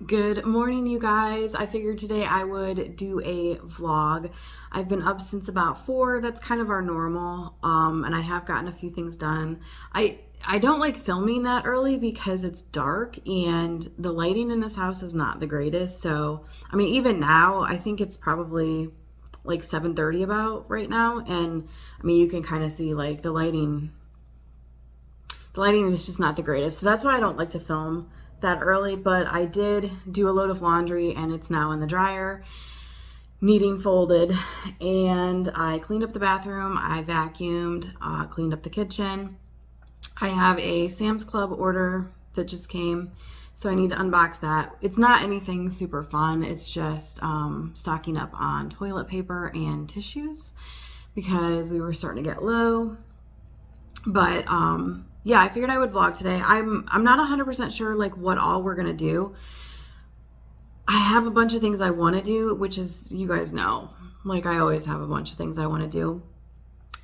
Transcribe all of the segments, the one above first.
Good morning, you guys. I figured today I would do a vlog. I've been up since about 4. That's kind of our normal. And I have gotten a few things done. I don't like filming that early because it's dark and the lighting in this house is not the greatest. So, I mean, even now, I think it's probably like 7:30 about right now, and I mean, you can kind of see like the lighting is just not the greatest. So that's why I don't like to film that early, but I did do a load of laundry and it's now in the dryer, needing folded. And I cleaned up the bathroom, I vacuumed, cleaned up the kitchen. I have a Sam's Club order that just came, so I need to unbox that. It's not anything super fun. It's just stocking up on toilet paper and tissues because we were starting to get low. But yeah, I figured I would vlog today. I'm not 100% sure like what all we're gonna do. I have a bunch of things I want to do, which is, you guys know, like I always have a bunch of things I want to do.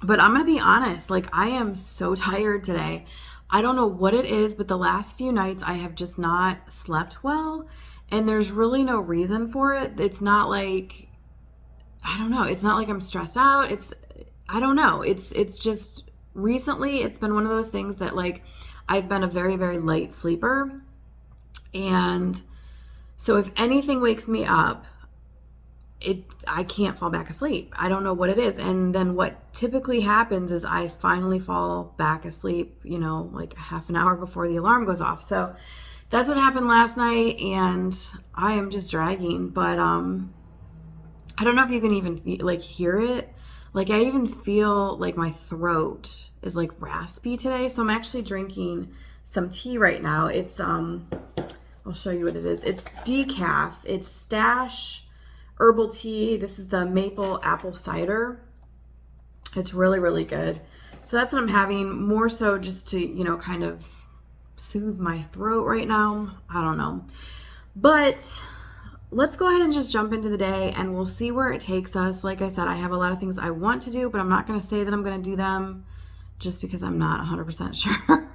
But I'm gonna be honest, like I am so tired today. I don't know what it is, but the last few nights I have just not slept well, and there's really no reason for it. It's not like, I don't know, it's not like I'm stressed out. I don't know. It's just recently it's been one of those things that like I've been a very, very light sleeper. And so if anything wakes me up, I can't fall back asleep. I don't know what it is. And then what typically happens is I finally fall back asleep, like a half an hour before the alarm goes off. So that's what happened last night, and I am just dragging. But I don't know if you can even like hear it. Like I even feel like my throat is like raspy today. So I'm actually drinking some tea right now. It's I'll show you what it is. It's decaf. It's Stash herbal tea. This is the maple apple cider. It's really, really good. So that's what I'm having, more so just to, kind of soothe my throat right now. I don't know. But let's go ahead and just jump into the day and we'll see where it takes us. Like I said, I have a lot of things I want to do, but I'm not going to say that I'm going to do them just because I'm not 100% sure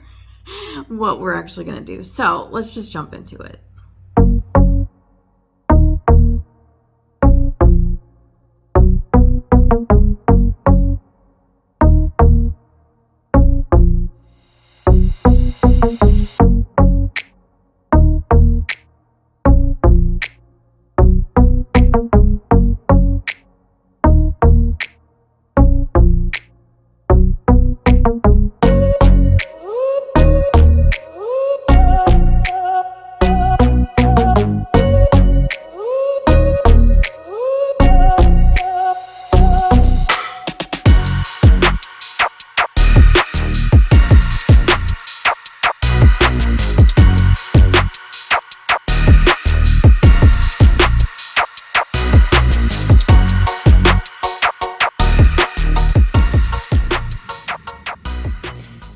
what we're actually going to do. So let's just jump into it.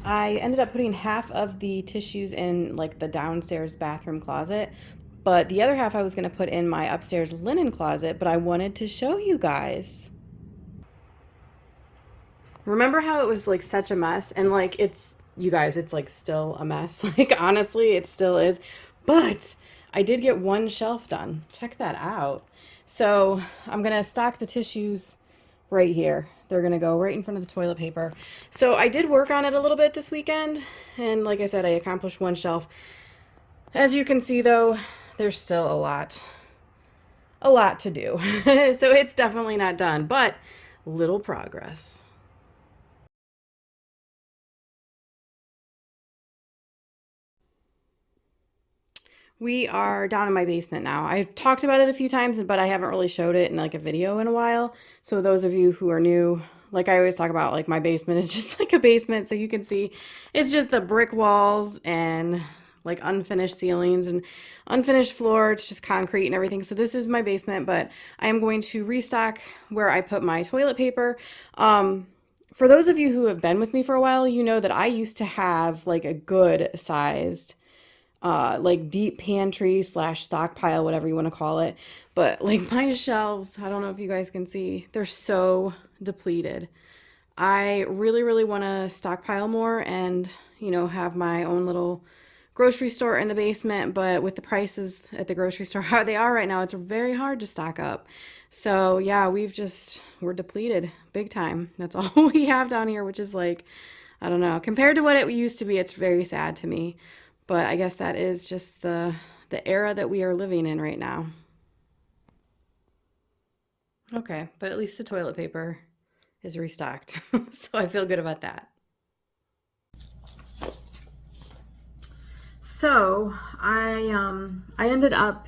I ended up putting half of the tissues in like the downstairs bathroom closet, but the other half I was going to put in my upstairs linen closet, but I wanted to show you guys. Remember how it was like such a mess? And like you guys, it's like still a mess. Like honestly, it still is. But I did get one shelf done. Check that out. So I'm going to stock the tissues right here. They're going to go right in front of the toilet paper. So I did work on it a little bit this weekend. And like I said, I accomplished one shelf. As you can see though, there's still a lot to do. So it's definitely not done, but little progress. We are down in my basement now. I've talked about it a few times, but I haven't really showed it in like a video in a while. So those of you who are new, like I always talk about, like my basement is just like a basement. So you can see it's just the brick walls and like unfinished ceilings and unfinished floor. It's just concrete and everything. So this is my basement, but I am going to restock where I put my toilet paper. For those of you who have been with me for a while, you know that I used to have like a good sized like deep pantry slash stockpile, whatever you want to call it. But like my shelves, I don't know if you guys can see, they're so depleted. I really, really want to stockpile more and, have my own little grocery store in the basement, but with the prices at the grocery store how they are right now, it's very hard to stock up. So yeah, we're depleted big time. That's all we have down here, which is like, I don't know, compared to what it used to be, it's very sad to me. But I guess that is just the era that we are living in right now. Okay, but at least the toilet paper is restocked. So I feel good about that. So I ended up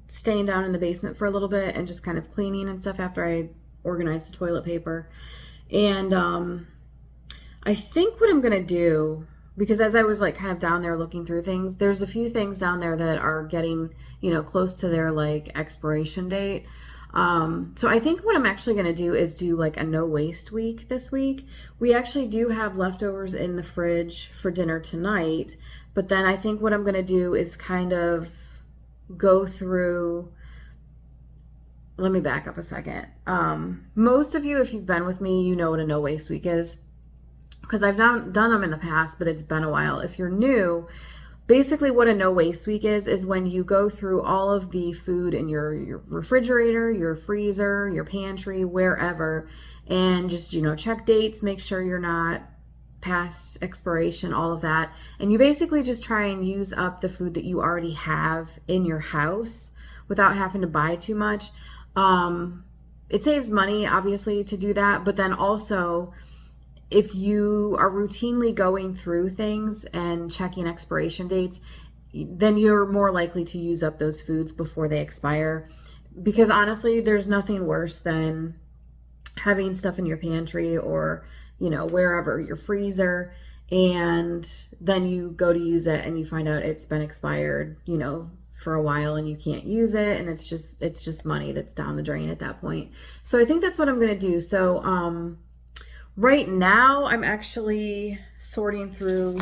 staying down in the basement for a little bit and just kind of cleaning and stuff after I organized the toilet paper. And I think what I'm gonna do, because as I was like kind of down there looking through things, there's a few things down there that are getting, close to their like expiration date. So I think what I'm actually going to do is do like a no waste week this week. We actually do have leftovers in the fridge for dinner tonight, but then I think what I'm going to do is kind of go through. Let me back up a second. Most of you, if you've been with me, you know what a no waste week is, because I've done them in the past, but it's been a while. If you're new, basically what a no waste week is when you go through all of the food in your refrigerator, your freezer, your pantry, wherever, and just, check dates, make sure you're not past expiration, all of that. And you basically just try and use up the food that you already have in your house without having to buy too much. It saves money, obviously, to do that, but then also, if you are routinely going through things and checking expiration dates, then you're more likely to use up those foods before they expire. Because honestly, there's nothing worse than having stuff in your pantry or, wherever, your freezer, and then you go to use it and you find out it's been expired, for a while, and you can't use it, and it's just money that's down the drain at that point. So I think that's what I'm going to do. So, right now, I'm actually sorting through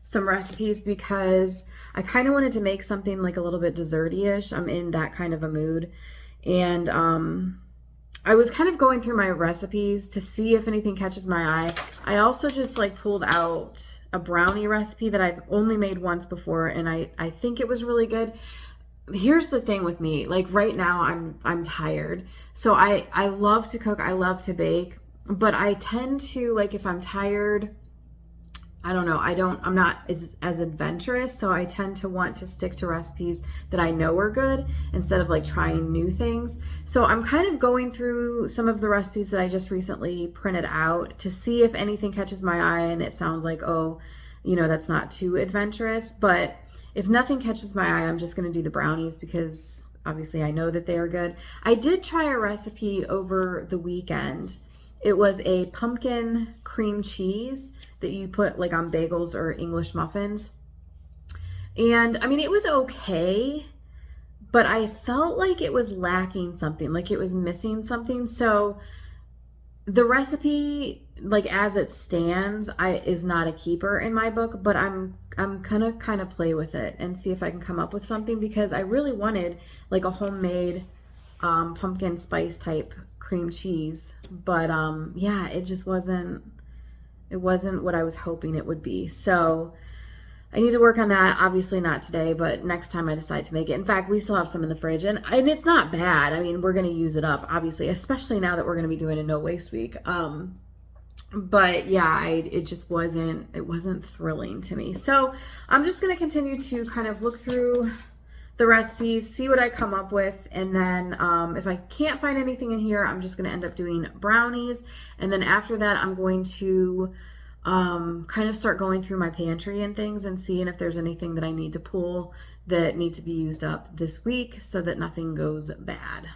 some recipes because I kind of wanted to make something like a little bit dessert-ish. I'm in that kind of a mood. And I was kind of going through my recipes to see if anything catches my eye. I also just like pulled out a brownie recipe that I've only made once before, and I think it was really good. Here's the thing with me. Like right now, I'm tired. So I love to cook. I love to bake. But I tend to, like, if I'm tired, I don't know, I'm not as adventurous, so I tend to want to stick to recipes that I know are good instead of like trying new things. So I'm kind of going through some of the recipes that I just recently printed out to see if anything catches my eye and it sounds like, oh, that's not too adventurous. But if nothing catches my eye, I'm just going to do the brownies because obviously I know that they are good. I did try a recipe over the weekend. It was a pumpkin cream cheese that you put like on bagels or English muffins. And I mean, it was okay, but I felt like it was lacking something, like it was missing something. So the recipe, like as it stands, is not a keeper in my book, but I'm gonna kind of play with it and see if I can come up with something, because I really wanted like a homemade pumpkin spice type cream cheese, but yeah, it just wasn't what I was hoping it would be. So I need to work on that. Obviously not today, but next time I decide to make it. In fact, we still have some in the fridge, and it's not bad. I mean, we're going to use it up, obviously, especially now that we're going to be doing a no waste week. But yeah, it wasn't thrilling to me. So I'm just going to continue to kind of look through the recipes, see what I come up with, and then if I can't find anything in here, I'm just going to end up doing brownies. And then after that, I'm going to kind of start going through my pantry and things and seeing if there's anything that I need to pull that need to be used up this week so that nothing goes bad.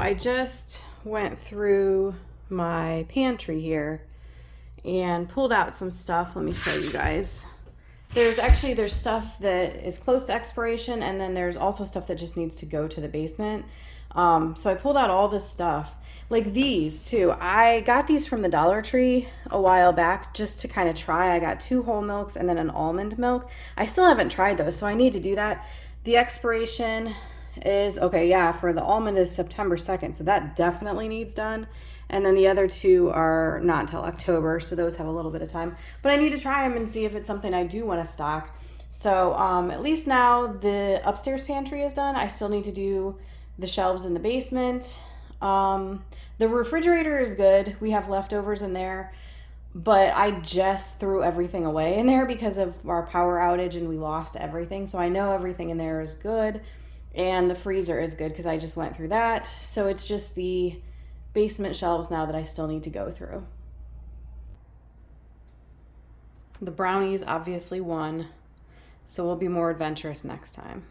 I just went through my pantry here and pulled out some stuff. Let me show you guys. There's stuff that is close to expiration, and then there's also stuff that just needs to go to the basement. So I pulled out all this stuff. Like these too. I got these from the Dollar Tree a while back just to kind of try. I got 2 whole milks and then an almond milk. I still haven't tried those, so I need to do that. The expiration is, okay, yeah, for the almond is September 2nd, so that definitely needs done. And then the other 2 are not until October, so those have a little bit of time. But I need to try them and see if it's something I do want to stock. So at least now the upstairs pantry is done. I still need to do the shelves in the basement. The refrigerator is good. We have leftovers in there, but I just threw everything away in there because of our power outage and we lost everything. So I know everything in there is good, and the freezer is good because I just went through that. So it's just the basement shelves now that I still need to go through. The brownies obviously won, so we'll be more adventurous next time.